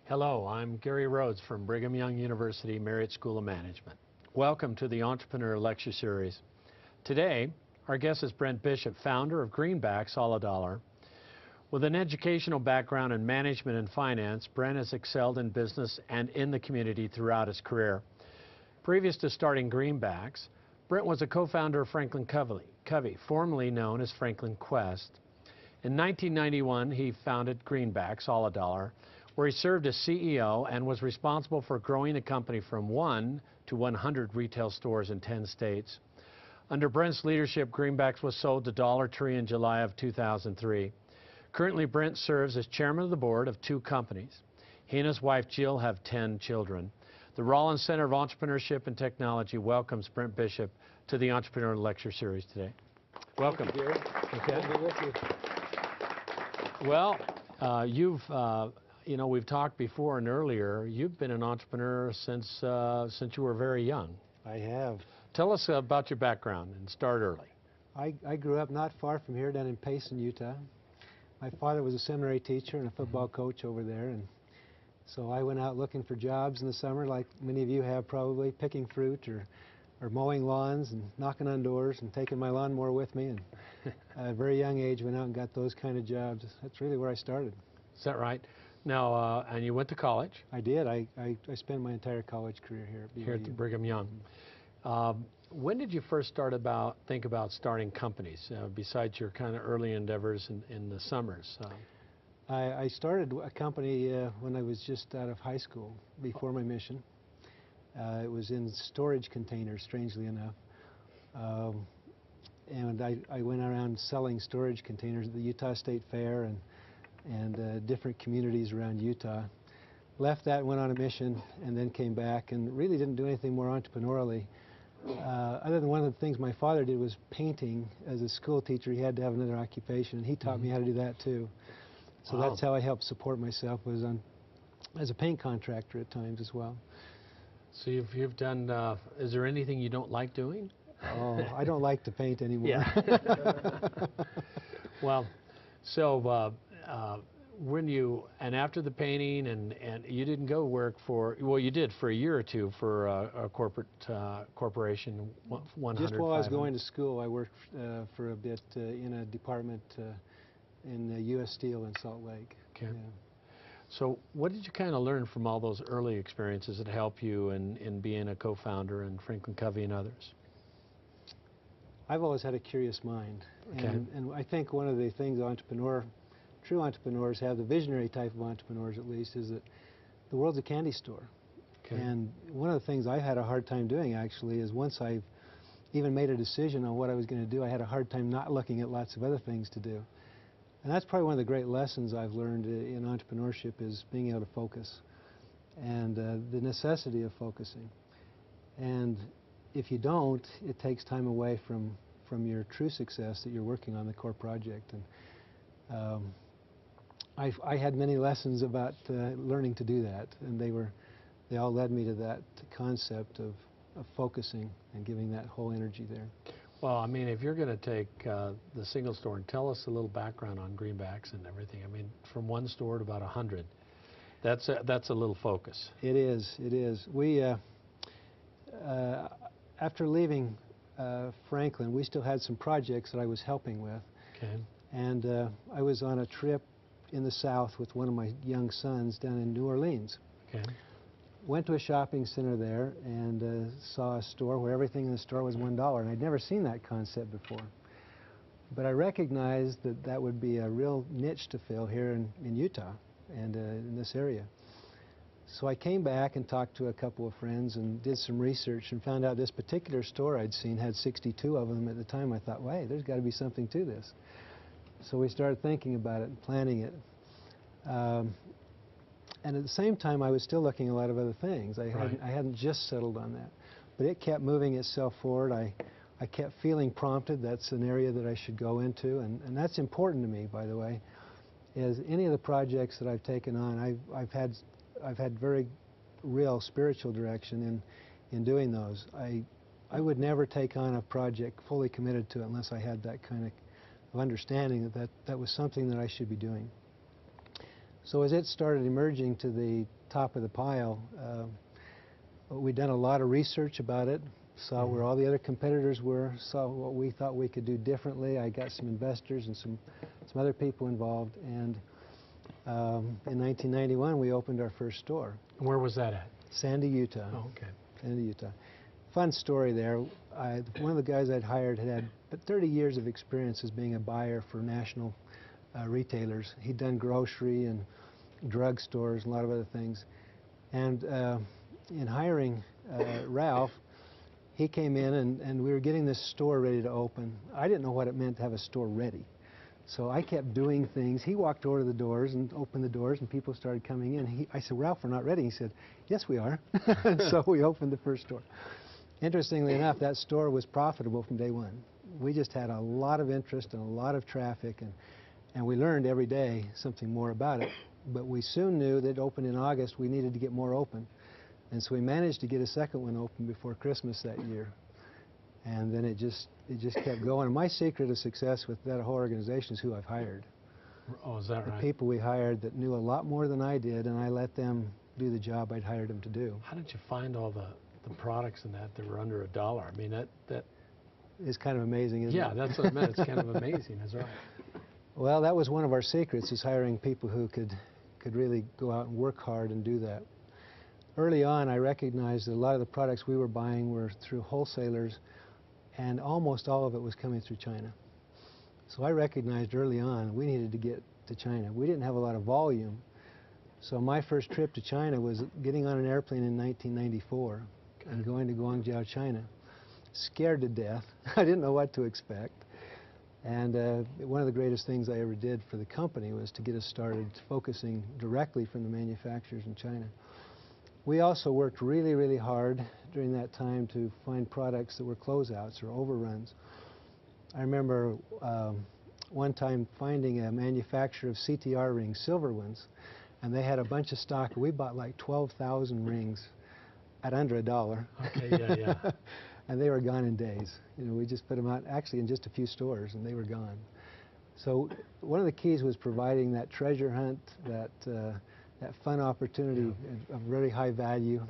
Hello, I'm Gary Rhodes from Brigham Young University Marriott School of Management. Welcome to the Entrepreneur Lecture Series. Today, our guest is Brent Bishop, founder of Greenbacks All a Dollar. With an educational background in management and finance, Brent has excelled in business and in the community throughout his career. Previous to starting Greenbacks, Brent was a co-founder of Franklin Covey, formerly known as Franklin Quest. In 1991, he founded Greenbacks All a Dollar, where he served as CEO and was responsible for growing the company from 1 to 100 retail stores in 10 states. Under Brent's leadership, Greenbacks was sold to Dollar Tree in July of 2003. Currently, Brent serves as chairman of the board of 2 companies. He and his wife, Jill, have 10 children. The Rollins Center of Entrepreneurship and Technology welcomes Brent Bishop to the Entrepreneur Lecture Series today. Welcome. Thank you, Gary. Okay. Good to be with you. Well, we've talked before and earlier. You've been an entrepreneur since you were very young. I have. Tell us about your background and start early. I grew up not far from here, down in Payson, Utah. My father was a seminary teacher and a football coach over there, and so I went out looking for jobs in the summer, like many of you have probably, picking fruit or mowing lawns and knocking on doors and taking my lawnmower with me. And at a very young age, went out and got those kind of jobs. That's really where I started. Is that right? Now, and you went to college? I did. I spent my entire college career here at BYU. Here at the Brigham Young. When did you first think about starting companies, besides your kind of early endeavors in the summers? I started a company when I was just out of high school, before my mission. It was in storage containers, strangely enough. And I went around selling storage containers at the Utah State Fair and different communities around Utah. Left that, went on a mission, and then came back and really didn't do anything more entrepreneurially. Other than one of the things my father did was painting. As a school teacher, he had to have another occupation, and he taught me how to do that too. So that's how I helped support myself, was as a paint contractor at times as well. So you've done, is there anything you don't like doing? Oh, I don't like to paint anymore. Yeah. Well, so after the painting, and you didn't go work for, well, you did for a year or two for a corporation, 100. Just while I was going to school, I worked for a bit in a department in U.S. Steel in Salt Lake. Okay. Yeah. So what did you kind of learn from all those early experiences that help you in being a co-founder in Franklin Covey and others? I've always had a curious mind. Okay. And I think one of the things true entrepreneurs have, the visionary type of entrepreneurs at least, is that the world's a candy store. Okay. And one of the things I've had a hard time doing, actually, is once I've even made a decision on what I was going to do, I had a hard time not looking at lots of other things to do. And that's probably one of the great lessons I've learned in entrepreneurship, is being able to focus and the necessity of focusing. And if you don't, it takes time away from your true success that you're working on, the core project. And I had many lessons about learning to do that, and they all led me to that concept of focusing and giving that whole energy there. Well, I mean, if you're going to take the single store and tell us a little background on Greenbacks and everything, I mean, from 1 store to about 100, that's a little focus. It is. It is. We, after leaving Franklin, we still had some projects that I was helping with. Okay. And I was on a trip in the South with one of my young sons down in New Orleans. Okay. Went to a shopping center there and saw a store where everything in the store was $1, and I'd never seen that concept before. But I recognized that that would be a real niche to fill here in Utah and in this area. So I came back and talked to a couple of friends and did some research and found out this particular store I'd seen had 62 of them at the time. I thought, wait, there's got to be something to this. So we started thinking about it and planning it. And at the same time, I was still looking at a lot of other things. I hadn't just settled on that. But it kept moving itself forward. I kept feeling prompted. That's an area that I should go into. And that's important to me, by the way, is any of the projects that I've taken on, I've had very real spiritual direction in doing those. I would never take on a project fully committed to it unless I had that kind of understanding that was something that I should be doing. So as it started emerging to the top of the pile, we'd done a lot of research about it, saw where all the other competitors were, saw what we thought we could do differently. I got some investors and some other people involved, and in 1991 we opened our first store. Where was that at? Sandy, Utah. Oh, okay. Sandy, Utah. Fun story there. One of the guys I'd hired had 30 years of experience as being a buyer for national retailers. He'd done grocery and drugstores and a lot of other things. And in hiring Ralph, he came in and we were getting this store ready to open. I didn't know what it meant to have a store ready. So I kept doing things. He walked over to the doors and opened the doors and people started coming in. I said, Ralph, we're not ready. He said, yes, we are. So we opened the first store. Interestingly enough, that store was profitable from day one. We just had a lot of interest and a lot of traffic, and we learned every day something more about it. But we soon knew that it opened in August, we needed to get more open. And so we managed to get a second one open before Christmas that year. And then it just kept going. And my secret of success with that whole organization is who I've hired. Oh, is that right? The people we hired that knew a lot more than I did, and I let them do the job I'd hired them to do. How did you find all the products in that were under $1? I mean, that is kind of amazing, isn't it? Yeah, that's what I meant. It's kind of amazing, that's right. Well, that was one of our secrets, is hiring people who could really go out and work hard and do that. Early on, I recognized that a lot of the products we were buying were through wholesalers, and almost all of it was coming through China. So I recognized early on we needed to get to China. We didn't have a lot of volume. So my first trip to China was getting on an airplane in 1994 and going to Guangzhou, China. Scared to death. I didn't know what to expect. And one of the greatest things I ever did for the company was to get us started focusing directly from the manufacturers in China. We also worked really, really hard during that time to find products that were closeouts or overruns. I remember one time finding a manufacturer of CTR rings, silver ones, and they had a bunch of stock. We bought like 12,000 rings at under $1. Okay, yeah. And they were gone in days. You know, we just put them out actually in just a few stores, and they were gone. So one of the keys was providing that treasure hunt, that fun opportunity of very high value.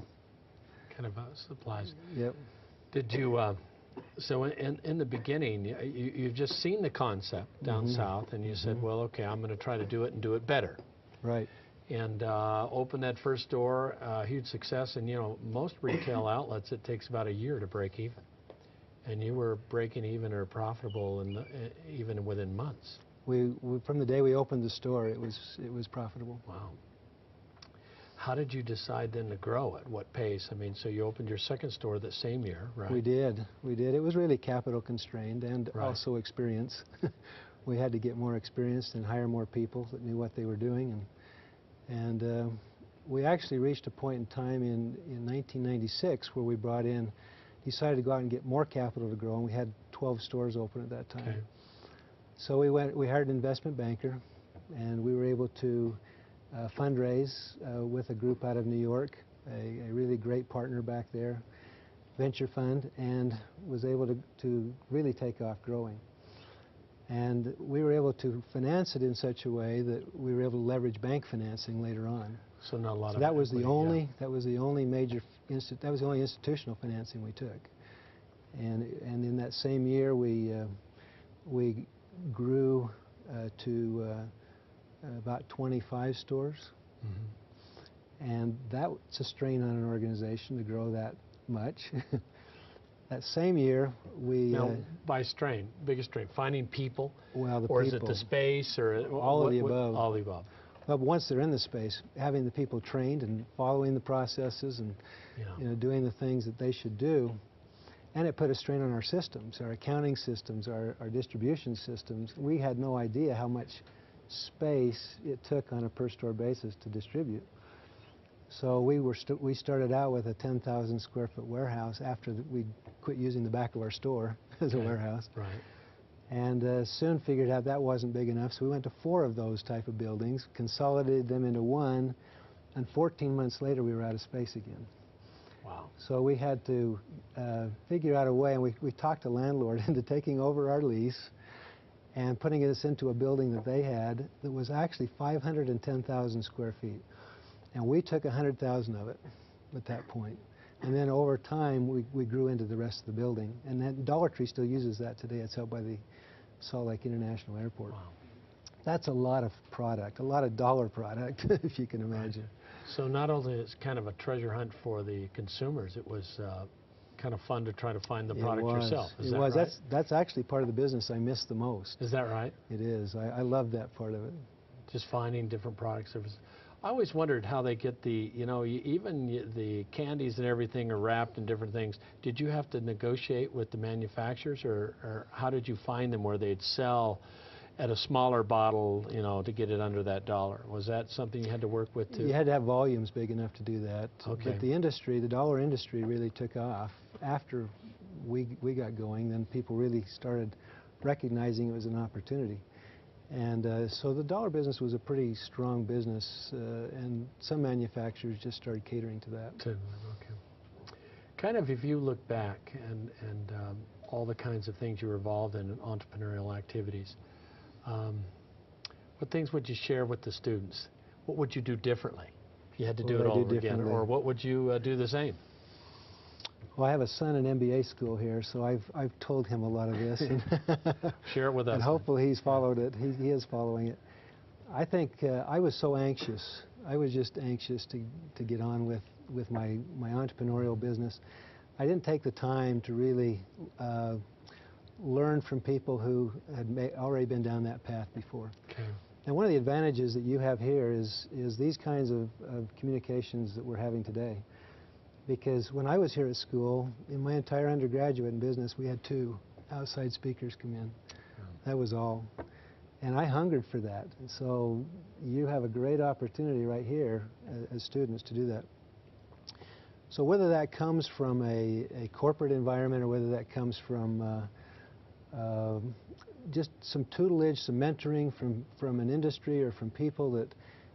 Kind of supplies. Yep. Did you, so in the beginning, you've just seen the concept down south, and you said, well, okay, I'm going to try to do it and do it better. Right. And opened that first store, huge success. And you know, most retail outlets, it takes about a year to break even. And you were breaking even or profitable even within months. We from the day we opened the store, it was profitable. Wow. How did you decide then to grow at what pace? I mean, so you opened your second store that same year, right? We did. It was really capital constrained and also experience. We had to get more experience and hire more people that knew what they were doing. And we actually reached a point in time in 1996 where we decided to go out and get more capital to grow, and we had 12 stores open at that time. Okay. So we hired an investment banker, and we were able to fundraise with a group out of New York, a really great partner back there, venture fund, and was able to really take off growing. And we were able to finance it in such a way that we were able to leverage bank financing later on. So not a lot of that was the only institutional financing we took. And in that same year we grew to about 25 stores. And that's a strain on an organization to grow that much. That same year, Now, by strain, biggest strain, finding people? Well, the or people. Is it the space, or all of the above? All of the above. But once they're in the space, having the people trained and following the processes and doing the things that they should do. And it put a strain on our systems, our accounting systems, our distribution systems. We had no idea how much space it took on a per-store basis to distribute. So we started out with a 10,000 square foot warehouse after we quit using the back of our store as a warehouse. Right. And soon figured out that wasn't big enough, so we went to 4 of those type of buildings, consolidated them into one, and 14 months later we were out of space again. Wow. So we had to figure out a way, and we talked the landlord into taking over our lease and putting this into a building that they had that was actually 510,000 square feet. And we took 100,000 of it at that point. And then over time, we grew into the rest of the building. And then Dollar Tree still uses that today. It's held by the Salt Lake International Airport. Wow. That's a lot of product, a lot of dollar product, if you can imagine. So not only is it kind of a treasure hunt for the consumers, it was kind of fun to try to find the product yourself. Is that right? That's actually part of the business I miss the most. Is that right? It is. I love that part of it. Just finding different products. I always wondered how they get the, even the candies and everything are wrapped in different things. Did you have to negotiate with the manufacturers, or how did you find them where they'd sell at a smaller bottle, to get it under that $1? Was that something you had to work with too? You had to have volumes big enough to do that. Okay. But the dollar industry really took off. After we got going, then people really started recognizing it was an opportunity. And so the dollar business was a pretty strong business, and some manufacturers just started catering to that. Okay. Kind of, if you look back and all the kinds of things you were involved in entrepreneurial activities, what things would you share with the students? What would you do differently if you had to do it all over again? Or what would you do the same? Well, I have a son in MBA school here, so I've told him a lot of this. And share it with us. And hopefully he's followed it. He is following it. I think I was so anxious. I was just anxious to get on with my entrepreneurial business. I didn't take the time to really learn from people who had already been down that path before. Okay. And one of the advantages that you have here is these kinds of communications that we're having today. Because when I was here at school, in my entire undergraduate in business, we had 2 outside speakers come in. That was all. And I hungered for that. And so you have a great opportunity right here as students to do that. So whether that comes from a corporate environment or whether that comes from just some tutelage, some mentoring from an industry or from people that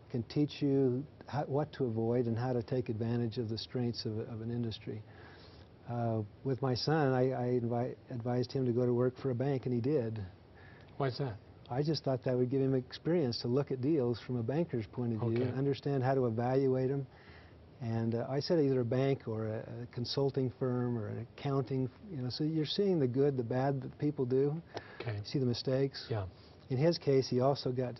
can teach you what to avoid and how to take advantage of the strengths of an industry. With my son, I advised him to go to work for a bank, and he did. Why's that? I just thought that would give him experience to look at deals from a banker's point of view and understand how to evaluate them. And I said either a bank or a consulting firm or an accounting, so you're seeing the good, the bad that people do. Okay. See the mistakes. Yeah. In his case, he also got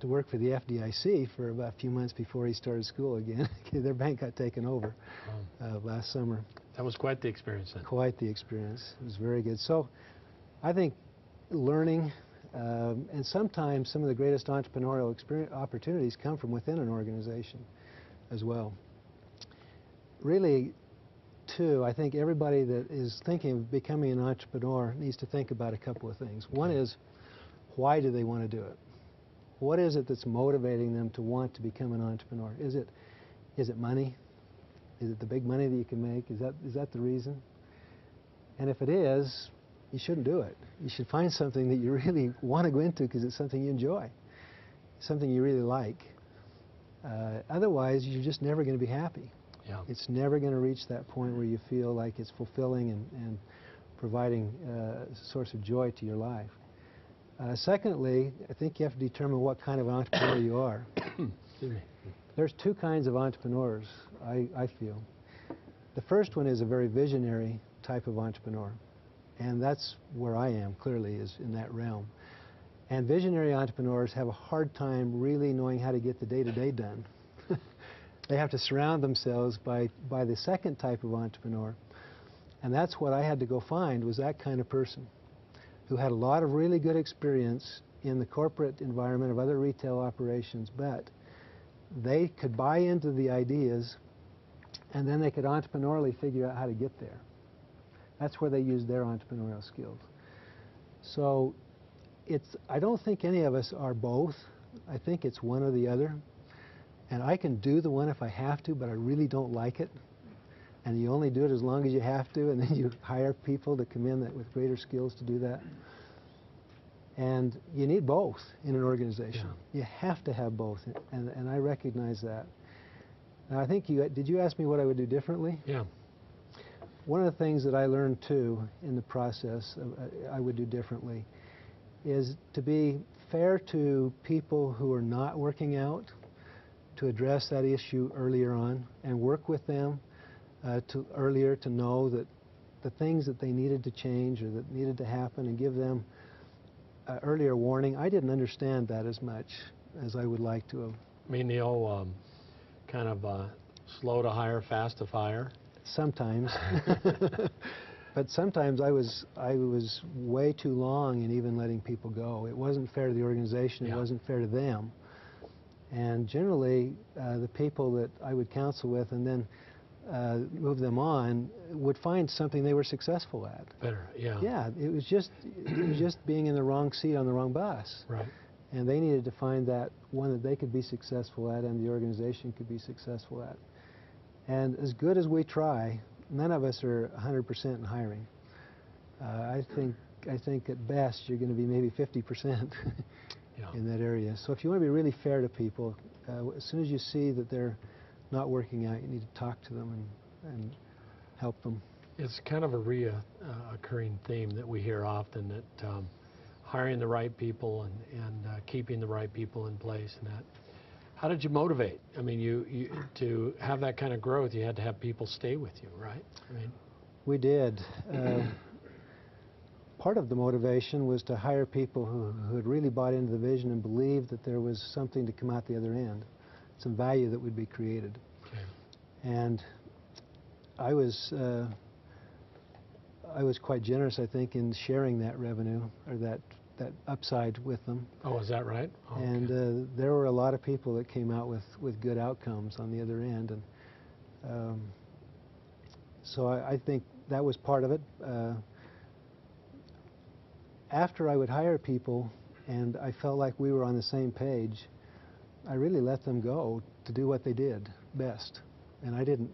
to work for the FDIC for about a few months before he started school again. Their bank got taken over last summer. That was quite the experience then. Quite the experience. It was very good. So I think learning, and sometimes some of the greatest entrepreneurial opportunities come from within an organization as well. Really, too, I think everybody that is thinking of becoming an entrepreneur needs to think about a couple of things. One is, why do they want to do it? What is it that's motivating them to want to become an entrepreneur? Is it money? Is it the big money that you can make? Is that the reason? And if it is, you shouldn't do it. You should find something that you really want to go into because it's something you enjoy, something you really like. Otherwise, you're just never going to be happy. Yeah. It's never going to reach that point where you feel like it's fulfilling and providing a source of joy to your life. Secondly, I think you have to determine what kind of entrepreneur you are. There's 2 kinds of entrepreneurs, I feel. The first one is a very visionary type of entrepreneur. And that's where I am, clearly, is in that realm. And visionary entrepreneurs have a hard time really knowing how to get the day-to-day done. They have to surround themselves by the second type of entrepreneur. And that's what I had to go find, was that kind of person who had a lot of really good experience in the corporate environment of other retail operations, but they could buy into the ideas, and then they could entrepreneurially figure out how to get there. That's where they use their entrepreneurial skills. So I don't think any of us are both. I think it's one or the other. And I can do the one if I have to, but I really don't like it. And you only do it as long as you have to, and then you hire people to come in with greater skills to do that. And you need both in an organization. Yeah. You have to have both, and I recognize that. Now, I think did you ask me what I would do differently? Yeah. One of the things that I learned, too, in the process, I would do differently, is to be fair to people who are not working out, to address that issue earlier on and work with them earlier to know that the things that they needed to change or that needed to happen, and give them earlier warning. I didn't understand that as much as I would like to have. I mean, the old kind of slow to hire, fast to fire? Sometimes. But sometimes I was way too long in even letting people go. It wasn't fair to the organization. Yeah. It wasn't fair to them. And generally, the people that I would counsel with and then move them on would find something they were successful at. Better, yeah. Yeah, it was just being in the wrong seat on the wrong bus. Right. And they needed to find that one that they could be successful at and the organization could be successful at. And as good as we try, none of us are 100% in hiring. I think at best you're going to be maybe 50% Yeah. in that area. So if you want to be really fair to people, as soon as you see that they're not working out, you need to talk to them and help them. It's kind of a reoccurring theme that we hear often, that hiring the right people and keeping the right people in place and that. How did you motivate? I mean, you to have that kind of growth, you had to have people stay with you, right? I mean, we did. Part of the motivation was to hire people who had really bought into the vision and believed that there was something to come out the other end, some value that would be created. okay. And I was quite generous, I think, in sharing that revenue or that upside with them. Oh, is that right? Oh, And okay. there were a lot of people that came out with good outcomes on the other end. And so I think that was part of it. After I would hire people and I felt like we were on the same page, I really let them go to do what they did best. And I didn't,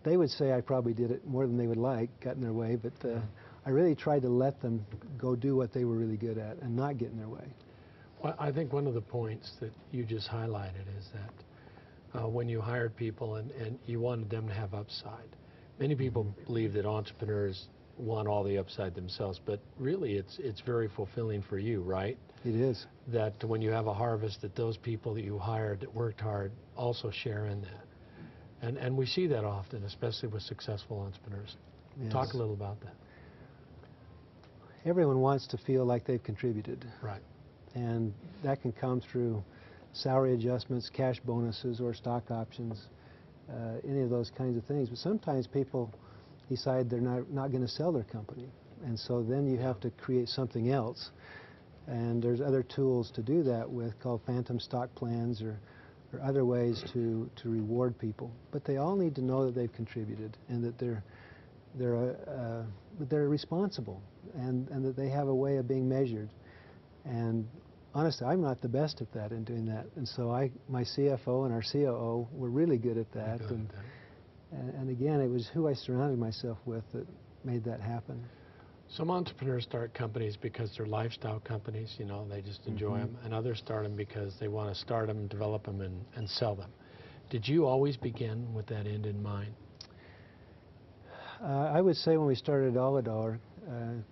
they would say I probably did it more than they would like, got in their way, but I really tried to let them go do what they were really good at and not get in their way. Well, I think one of the points that you just highlighted is that when you hired people and you wanted them to have upside. Many people believe that entrepreneurs want all the upside themselves, but really it's very fulfilling for you, right? It is. That when you have a harvest, that those people that you hired that worked hard also share in that. And we see that often, especially with successful entrepreneurs. Yes. Talk a little about that. Everyone wants to feel like they've contributed. Right. And that can come through salary adjustments, cash bonuses, or stock options, any of those kinds of things. But sometimes people decide they're not going to sell their company. And so then you have to create something else. And there's other tools to do that with called phantom stock plans or other ways to reward people. But they all need to know that they've contributed and that they're responsible and that they have a way of being measured. And honestly, I'm not the best at that in doing that. And so my CFO and our COO were really good at that. And again, it was who I surrounded myself with that made that happen. Some entrepreneurs start companies because they're lifestyle companies, you know, they just enjoy them, and others start them because they want to start them, develop them, and sell them. Did you always begin with that end in mind? I would say when we started Dollar, and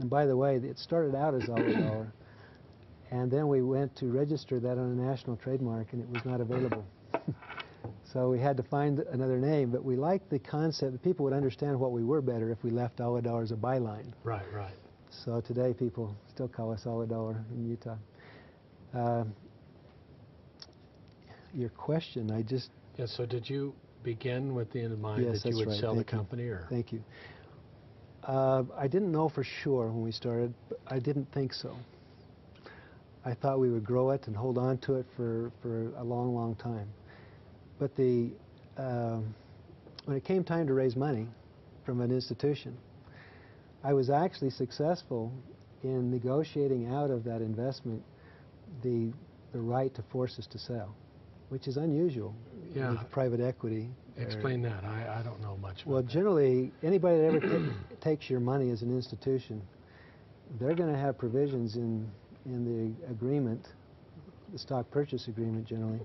by the way, it started out as Dollar, and then we went to register that on a national trademark, and it was not available. So we had to find another name, but we liked the concept that people would understand what we were better if we left Dollar as a byline. Right, right. So today people still call us Dollar in Utah. Your question, I just... Yeah, so did you begin with the end in mind yes, that you would right. sell Thank the company? You. Or? Thank you. I didn't know for sure when we started, but I didn't think so. I thought we would grow it and hold on to it for a long, long time. But when it came time to raise money from an institution, I was actually successful in negotiating out of that investment the right to force us to sell, which is unusual with private equity. Explain that. I don't know much about well, that. generally, anybody that ever takes your money as an institution, they're going to have provisions in the agreement, the stock purchase agreement generally,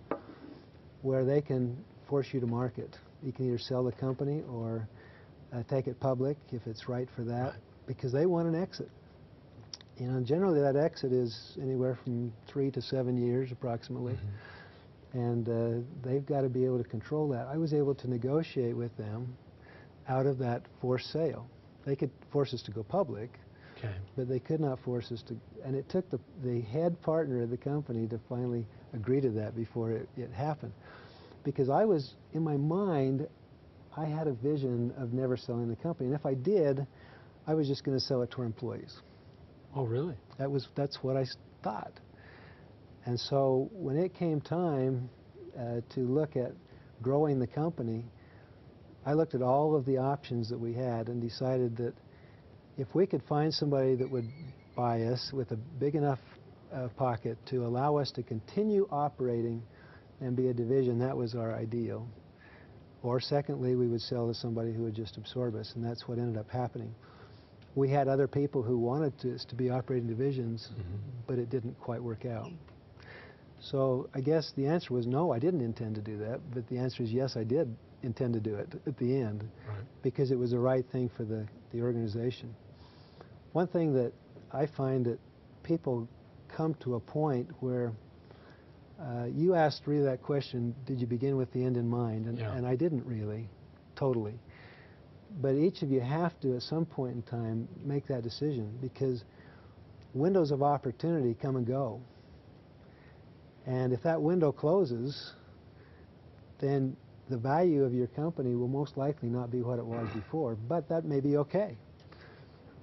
where they can force you to market. You can either sell the company or take it public if it's right for that, because they want an exit. You know, generally that exit is anywhere from 3 to 7 years approximately. And they've got to be able to control that. I was able to negotiate with them out of that forced sale. They could force us to go public, but they could not force us to, and it took the head partner of the company to finally agree to that before it happened. Because I was, in my mind, I had a vision of never selling the company, and if I did, I was just going to sell it to our employees. Oh, really? That's what I thought. And so when it came time to look at growing the company, I looked at all of the options that we had and decided that if we could find somebody that would buy us with a big enough pocket to allow us to continue operating and be a division, that was our ideal. Or secondly, we would sell to somebody who would just absorb us, and that's what ended up happening. We had other people who wanted us to be operating divisions, but it didn't quite work out. So I guess the answer was no, I didn't intend to do that, but the answer is yes, I did intend to do it at the end, because it was the right thing for the organization. One thing that I find that people come to a point where you asked really that question, did you begin with the end in mind? And I didn't really, totally. But each of you have to, at some point in time, make that decision, because windows of opportunity come and go. And if that window closes, then the value of your company will most likely not be what it was before, but that may be okay.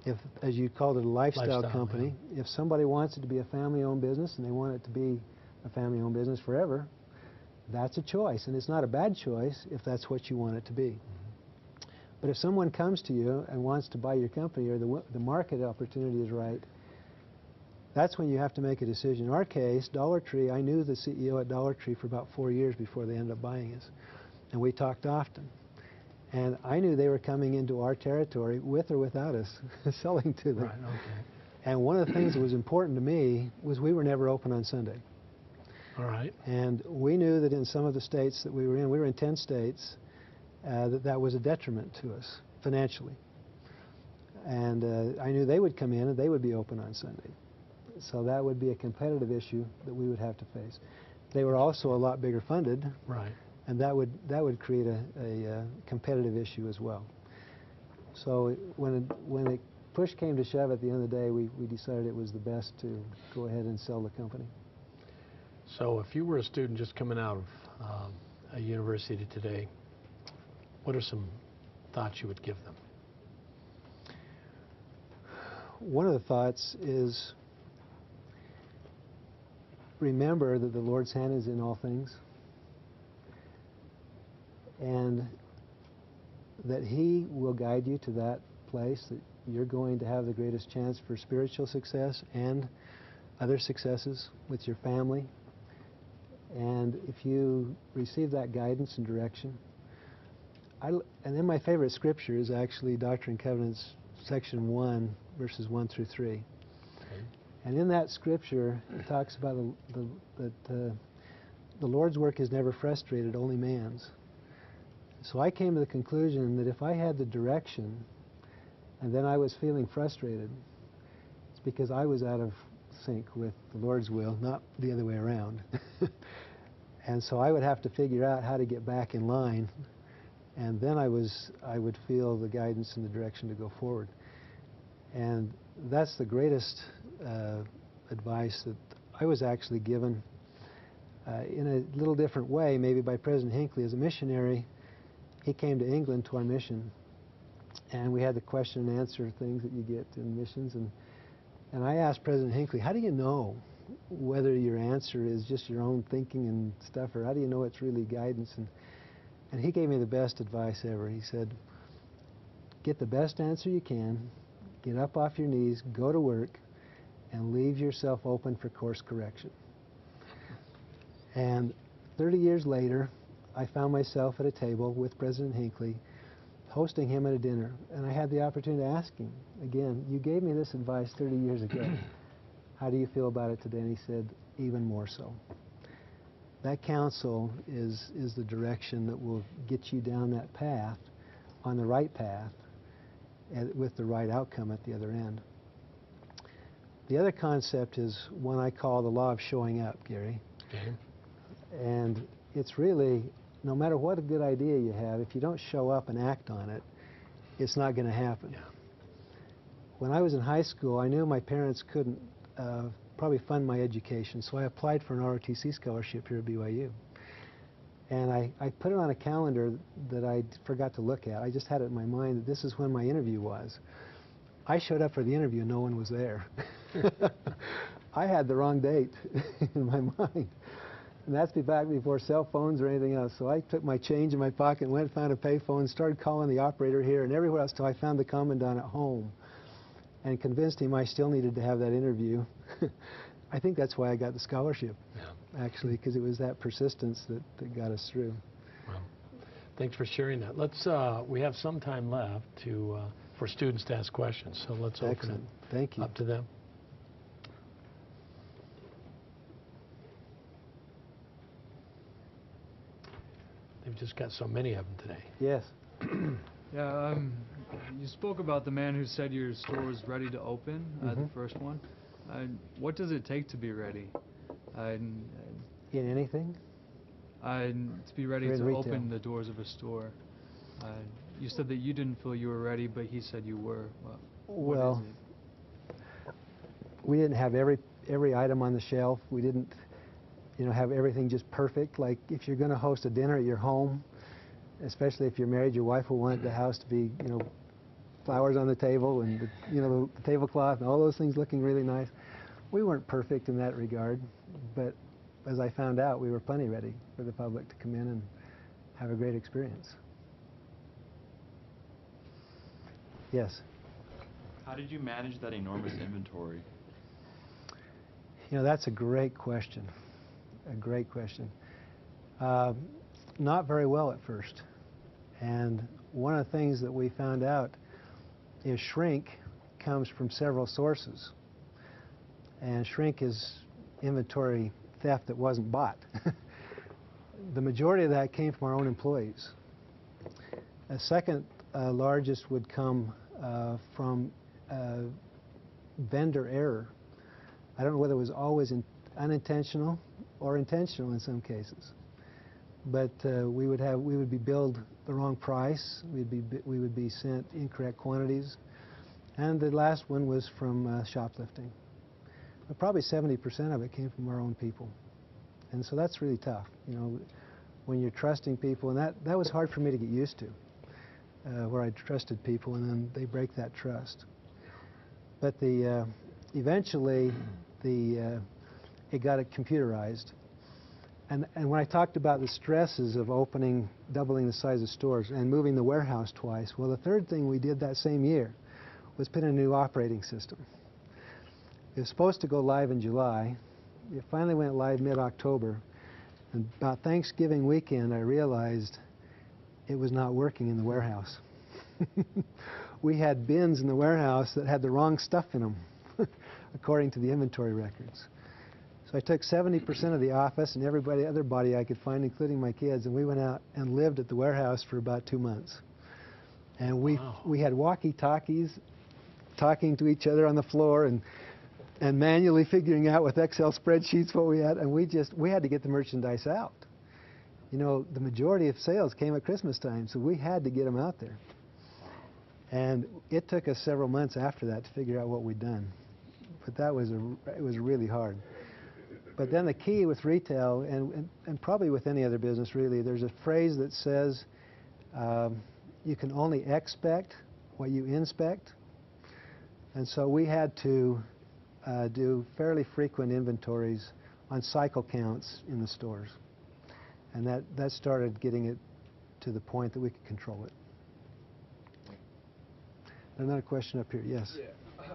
If, as you called it, a lifestyle company, if somebody wants it to be a family-owned business and they want it to be a family-owned business forever, that's a choice, and it's not a bad choice if that's what you want it to be. But if someone comes to you and wants to buy your company, or the market opportunity is right, that's when you have to make a decision. In our case, Dollar Tree, I knew the CEO at Dollar Tree for about 4 years before they ended up buying us, and we talked often. And I knew they were coming into our territory with or without us selling to them. And one of the things that was important to me was we were never open on Sunday. And we knew that in some of the states that we were in 10 states, that was a detriment to us financially. And I knew they would come in and they would be open on Sunday. So that would be a competitive issue that we would have to face. They were also a lot bigger funded, and that would create a competitive issue as well. So when it push came to shove at the end of the day, we decided it was the best to go ahead and sell the company. So if you were a student just coming out of a university today, what are some thoughts you would give them? One of the thoughts is, remember that the Lord's hand is in all things, and that He will guide you to that place that you're going to have the greatest chance for spiritual success and other successes with your family. And if you receive that guidance and direction, and then my favorite scripture is actually Doctrine and Covenants, section 1, verses 1 through 3. And in that scripture, it talks about that the Lord's work is never frustrated, only man's. So I came to the conclusion that if I had the direction and then I was feeling frustrated, it's because I was out of sync with the Lord's will, not the other way around. And so I would have to figure out how to get back in line, and then I would feel the guidance and the direction to go forward. And that's the greatest advice that I was actually given in a little different way, maybe by President Hinckley. As a missionary, he came to England to our mission, and we had the question and answer things that you get in missions. And I asked President Hinckley, how do you know whether your answer is just your own thinking and stuff, or how do you know it's really guidance? And he gave me the best advice ever. He said, get the best answer you can, get up off your knees, go to work, and leave yourself open for course correction. And 30 years later, I found myself at a table with President Hinckley, hosting him at a dinner, and I had the opportunity to ask him, again, you gave me this advice 30 years ago. How do you feel about it today? And he said, even more so. That counsel is the direction that will get you down that path, on the right path, and with the right outcome at the other end. The other concept is one I call the law of showing up, Gary. Okay. And it's really, no matter what a good idea you have, if you don't show up and act on it, it's not going to happen. Yeah. When I was in high school, I knew my parents couldn't probably fund my education, so I applied for an ROTC scholarship here at BYU. And I put it on a calendar that I forgot to look at. I just had it in my mind that this is when my interview was. I showed up for the interview, no one was there. I had the wrong date in my mind. And that's back before cell phones or anything else. So I took my change in my pocket and went and found a payphone, started calling the operator here and everywhere else till I found the commandant at home and convinced him I still needed to have that interview. I think that's why I got the scholarship, actually, because it was that persistence that got us through. Well, thanks for sharing that. Let's, we have some time left for students to ask questions, so let's open it Thank you. up to them. They've just got so many of them today. Yes. Yeah, you spoke about the man who said your store was ready to open, the first one. What does it take to be ready? In anything? To be ready to open the doors of a store. You said that you didn't feel you were ready, but he said you were. Well, we didn't have every item on the shelf. We didn't, have everything just perfect. Like if you're going to host a dinner at your home, especially if you're married, your wife will want the house to be, flowers on the table and the tablecloth and all those things looking really nice. We weren't perfect in that regard, but as I found out, we were plenty ready for the public to come in and have a great experience. Yes? How did you manage that enormous inventory? That's a great question. A great question. Not very well at first. And one of the things that we found out is shrink comes from several sources. And shrink is inventory theft that wasn't bought. The majority of that came from our own employees. A second largest would come from vendor error. I don't know whether it was always unintentional or intentional in some cases. But we would be billed the wrong price. We would be sent incorrect quantities, and the last one was from shoplifting. But probably 70% of it came from our own people, and so that's really tough. When you're trusting people, and that was hard for me to get used to, where I trusted people and then they break that trust. But eventually it got it computerized. And when I talked about the stresses of doubling the size of stores and moving the warehouse twice, well, the third thing we did that same year was put in a new operating system. It was supposed to go live in July. It finally went live mid-October. And about Thanksgiving weekend, I realized it was not working in the warehouse. We had bins in the warehouse that had the wrong stuff in them, according to the inventory records. So I took 70% of the office and other body I could find, including my kids, and we went out and lived at the warehouse for about 2 months. And we had walkie-talkies talking to each other on the floor and manually figuring out with Excel spreadsheets what we had, and we had to get the merchandise out. The majority of sales came at Christmas time, so we had to get them out there. And it took us several months after that to figure out what we'd done. But it was really hard. But then the key with retail, and probably with any other business really, there's a phrase that says you can only expect what you inspect. And so we had to do fairly frequent inventories on cycle counts in the stores. And that started getting it to the point that we could control it. Another question up here, yes? Yeah,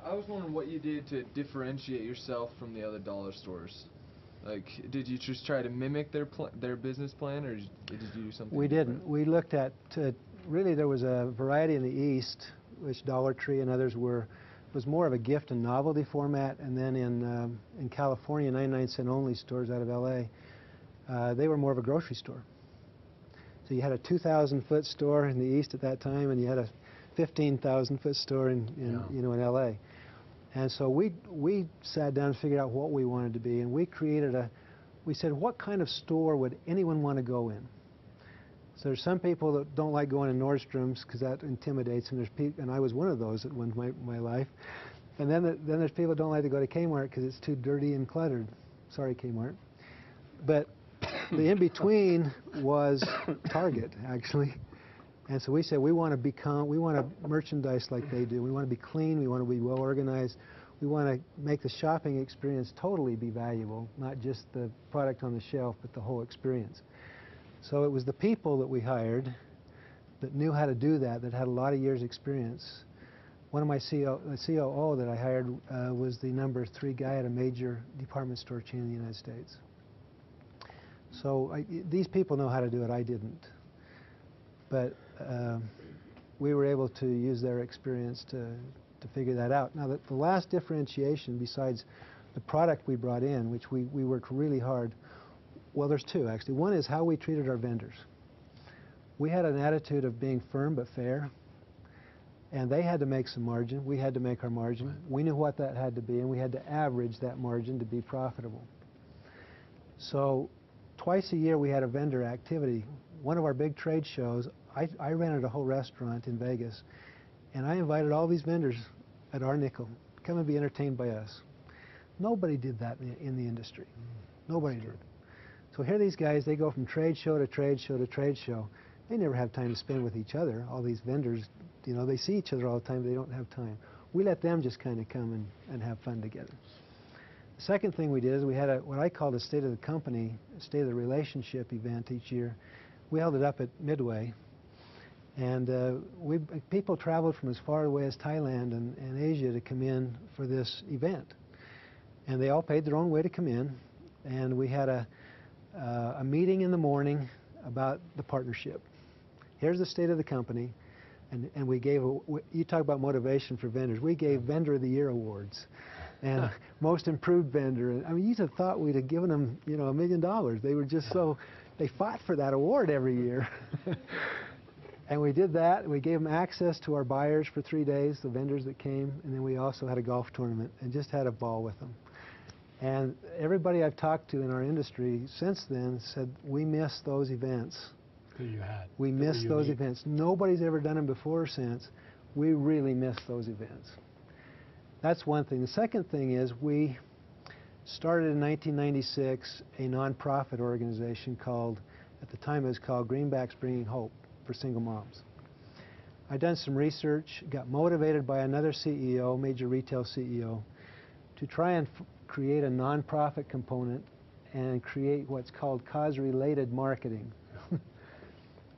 I was wondering what you did to differentiate yourself from the other dollar stores. Like, did you just try to mimic their business plan, or did you do something We different? didn't. We looked at, really there was a variety in the East, which Dollar Tree and others was more of a gift and novelty format, and then in California, 99-cent only stores out of LA, they were more of a grocery store. So you had a 2,000-foot store in the East at that time, and you had a 15,000-foot store in LA. And so we sat down and figured out what we wanted to be, and we said, what kind of store would anyone want to go in? So there's some people that don't like going to Nordstrom's because that intimidates them. And I was one of those at one point in my life. And then there's people that don't like to go to Kmart because it's too dirty and cluttered. Sorry, Kmart. But the in-between was Target, actually. And so we said we want to merchandise like they do. We want to be clean. We want to be well organized. We want to make the shopping experience totally be valuable, not just the product on the shelf, but the whole experience. So it was the people that we hired that knew how to do that, that had a lot of years' experience. One of my the COO that I hired was the number 3 guy at a major department store chain in the United States. So these people know how to do it. I didn't. But we were able to use their experience to figure that out. Now, the last differentiation, besides the product we brought in, which we worked really hard, well, there's 2, actually. One is how we treated our vendors. We had an attitude of being firm but fair, and they had to make some margin. We had to make our margin. Right. We knew what that had to be, and we had to average that margin to be profitable. So twice a year we had a vendor activity. One of our big trade shows, I rented a whole restaurant in Vegas, and I invited all these vendors at our nickel to come and be entertained by us. Nobody did that in the industry. Nobody did. So here these guys, they go from trade show to trade show to trade show. They never have time to spend with each other. All these vendors, you know, they see each other all the time. They don't have time. We let them just kind of come and have fun together. The second thing we did is we had what I called a state of the company, state of the relationship event each year. We held it up at Midway. And people traveled from as far away as Thailand and Asia to come in for this event. And they all paid their own way to come in. And we had a meeting in the morning about the partnership. Here's the state of the company. And we gave, you talk about motivation for vendors. We gave Vendor of the Year awards. And Most Improved Vendor. I mean, you'd have thought we'd have given them, you know, $1 million. They were just so, they fought for that award every year. And we did that. We gave them access to our buyers for 3 days, the vendors that came, and then we also had a golf tournament and just had a ball with them. And everybody I've talked to in our industry since then said, we miss those events. That you had. We miss those events. Nobody's ever done them before or since. We really miss those events. That's one thing. The second thing is we started in 1996 a nonprofit organization called, at the time it was called Greenbacks Bringing Hope for Single Moms. I'd done some research, got motivated by another CEO, major retail CEO, to try and create a nonprofit component and create what's called cause-related marketing.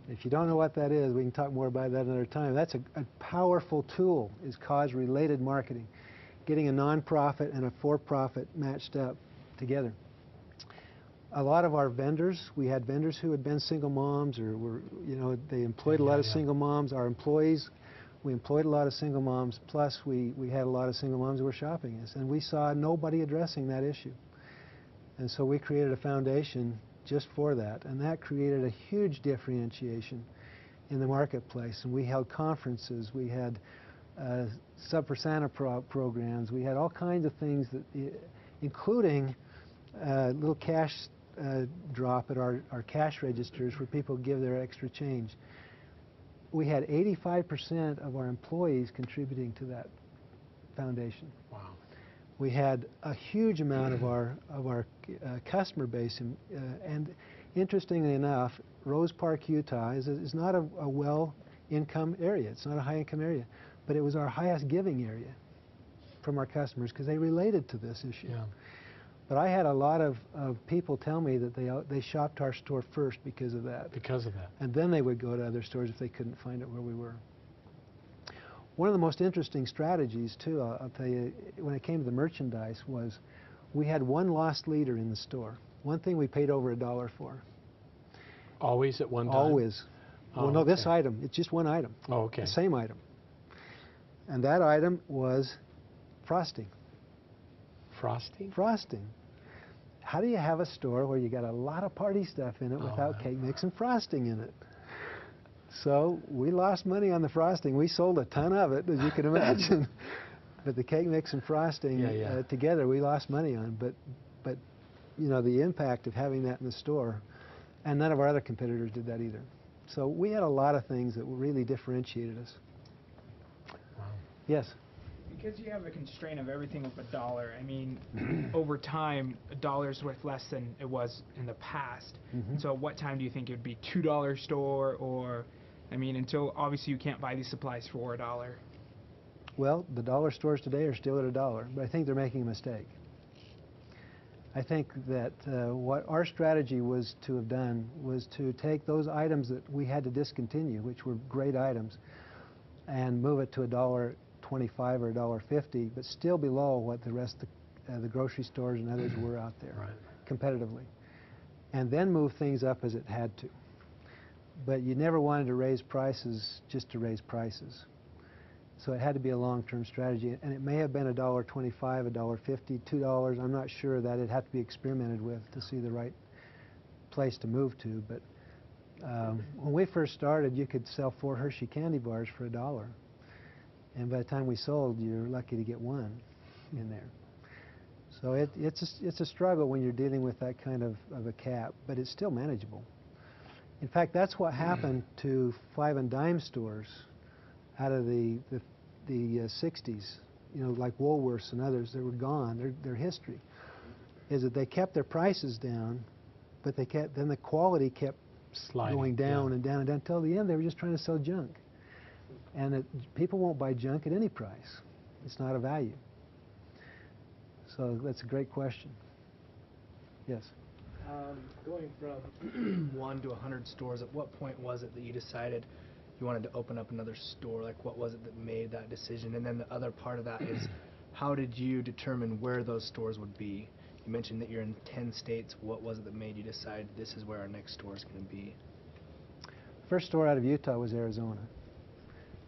If you don't know what that is, we can talk more about that another time. That's a powerful tool, is cause-related marketing, getting a nonprofit and a for-profit matched up together. A lot of our vendors, we had vendors who had been single moms or were, you know, they employed a lot of single moms. Our employees, we employed a lot of single moms, plus we had a lot of single moms who were shopping us, and we saw nobody addressing that issue. And so we created a foundation just for that, and that created a huge differentiation in the marketplace. And we held conferences, we had Sub for Santa programs, we had all kinds of things, that, including a little cash drop at our cash registers where people give their extra change. We had 85% of our employees contributing to that foundation. Wow. We had a huge amount of our customer base, and interestingly enough, Rose Park, Utah is not a well-income area. It's not a high-income area, but it was our highest giving area from our customers because they related to this issue. Yeah. But I had a lot of people tell me that they shopped our store first because of that. Because of that. And then they would go to other stores if they couldn't find it where we were. One of the most interesting strategies, too, I'll tell you, when it came to the merchandise, was we had one lost leader in the store. One thing we paid over $1 for. Always at one time? Always. Oh, well, no, okay. this item. It's just one item. Oh, okay. The same item. And that item was frosting. Frosting? Frosting. How do you have a store where you got a lot of party stuff in it without cake mix and frosting in it? So we lost money on the frosting. We sold a ton of it, as you can imagine. But the cake mix and frosting Yeah. together we lost money on. But you know, the impact of having that in the store, and none of our other competitors did that either. So we had a lot of things that really differentiated us. Wow. Yes. Because you have a constraint of everything with $1, I mean, over time, $1's worth less than it was in the past. And so at what time do you think it would be $2 store, or, I mean, until obviously you can't buy these supplies for $1? Well, the dollar stores today are still at $1, but I think they're making a mistake. I think that what our strategy was to have done was to take those items that we had to discontinue, which were great items, and move it to $1.25 or $1.50, but still below what the rest of the grocery stores and others were out there, competitively. And then move things up as it had to. But you never wanted to raise prices just to raise prices. So it had to be a long-term strategy, and it may have been $1.25, $1.50, $2. I'm not sure that it had to be experimented with to see the right place to move to. But when we first started, you could sell 4 Hershey candy bars for $1, and by the time we sold, you're lucky to get one in there. So it's a struggle when you're dealing with that kind of a cap, but it's still manageable. In fact, that's what happened to 5 and dime stores out of the 60s, you know, like Woolworths and others that were gone. Their history is that they kept their prices down, but then the quality kept going down and down and down until the end. They were just trying to sell junk, and people won't buy junk at any price. It's not a value. So that's a great question. Yes. Going from 1 to 100 stores, at what point was it that you decided you wanted to open up another store? Like, what was it that made that decision? And then the other part of that is, how did you determine where those stores would be? You mentioned that you're in 10 states. What was it that made you decide this is where our next store is going to be? First store out of Utah was Arizona,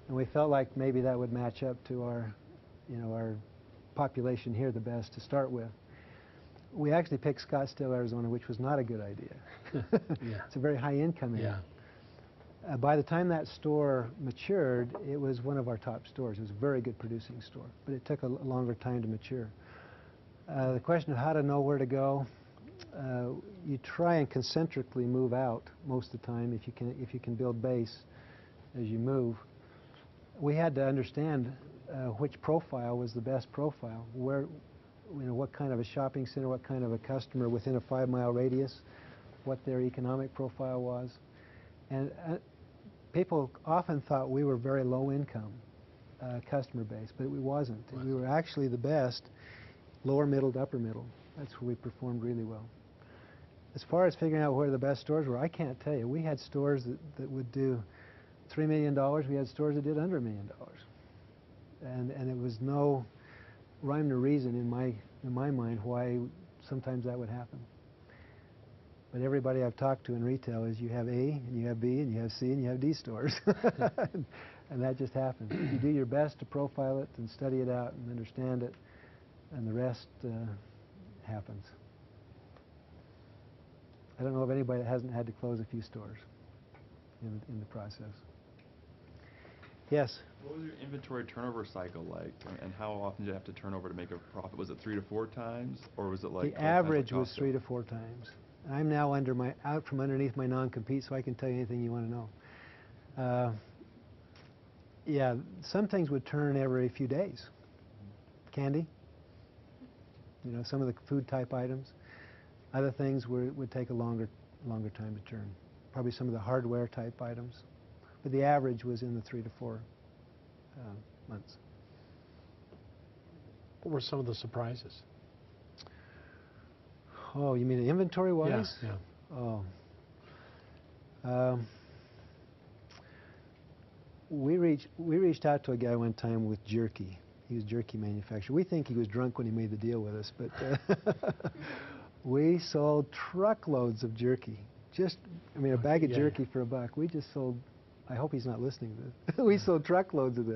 and we felt like maybe that would match up to our, you know, our population here the best to start with. We actually picked Scottsdale, Arizona, which was not a good idea. It's a very high income area. By the time that store matured, it was one of our top stores. It was a very good producing store, but it took a longer time to mature. The question of how to know where to go, you try and concentrically move out most of the time if you can build base as you move. We had to understand which profile was the best profile, where, you know, what kind of a shopping center, what kind of a customer within a 5-mile radius, what their economic profile was. And people often thought we were very low income customer base, but we wasn't. We were actually the best lower middle to upper middle. That's where we performed really well. As far as figuring out where the best stores were, I can't tell you. We had stores that would do $3 million. We had stores that did under $1 million. And it was no rhyme or reason in my mind why sometimes that would happen. But everybody I've talked to in retail is you have A, and you have B, and you have C, and you have D stores. And that just happens. You do your best to profile it and study it out and understand it, and the rest happens. I don't know of anybody that hasn't had to close a few stores in the process. Yes? What was your inventory turnover cycle like, and how often did you have to turn over to make a profit? Was it 3 to 4 times, or was it like the average was 3 to 4 times. I'm now out from underneath my non-compete, so I can tell you anything you want to know. Yeah, some things would turn every few days. Candy, you know, some of the food type items. Other things would take a longer time to turn. Probably some of the hardware type items. But the average was in the 3 to 4 months. What were some of the surprises? Oh, you mean inventory-wise? Yeah. Oh. We reached out to a guy one time with jerky. He was a jerky manufacturer. We think he was drunk when he made the deal with us, but we sold truckloads of jerky. A bag of jerky for $1. We just sold. I hope he's not listening to this. We sold truckloads of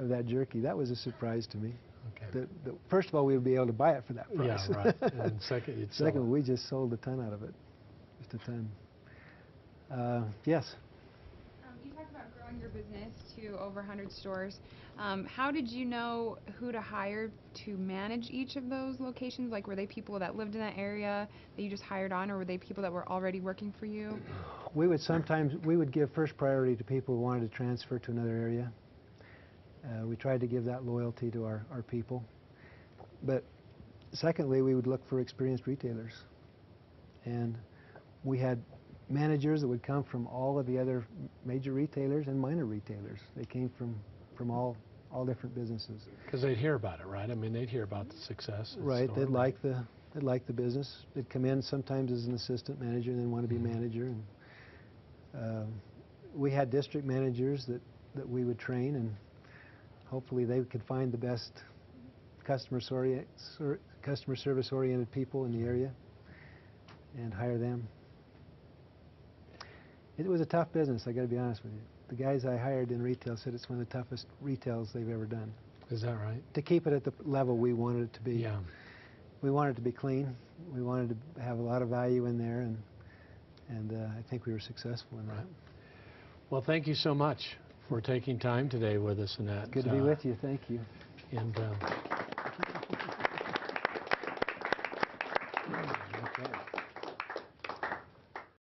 that jerky. That was a surprise to me. Okay. First of all, we would be able to buy it for that price. Yeah, right. And second, we just sold a ton out of it. Just a ton. Yes? You talked about growing younger business to over 100 stores. How did you know who to hire to manage each of those locations? Like, were they people that lived in that area that you just hired on, or were they people that were already working for you? We would give first priority to people who wanted to transfer to another area. We tried to give that loyalty to our people. But secondly, we would look for experienced retailers. And we had managers that would come from all of the other major retailers and minor retailers. They came from all different businesses. Because they'd hear about it, right? I mean, they'd hear about the success of the Right, store, they'd like the business. They'd come in sometimes as an assistant manager and then want to be manager. And we had district managers that we would train, and hopefully they could find the best customer service oriented people in the area and hire them. It was a tough business, I got to be honest with you. The guys I hired in retail said it's one of the toughest retails they've ever done. Is that right? To keep it at the level we wanted it to be. Yeah. We wanted it to be clean. We wanted to have a lot of value in there, and I think we were successful in that. Well, thank you so much for taking time today with us, Annette. Good to be with you. Thank you. And Okay.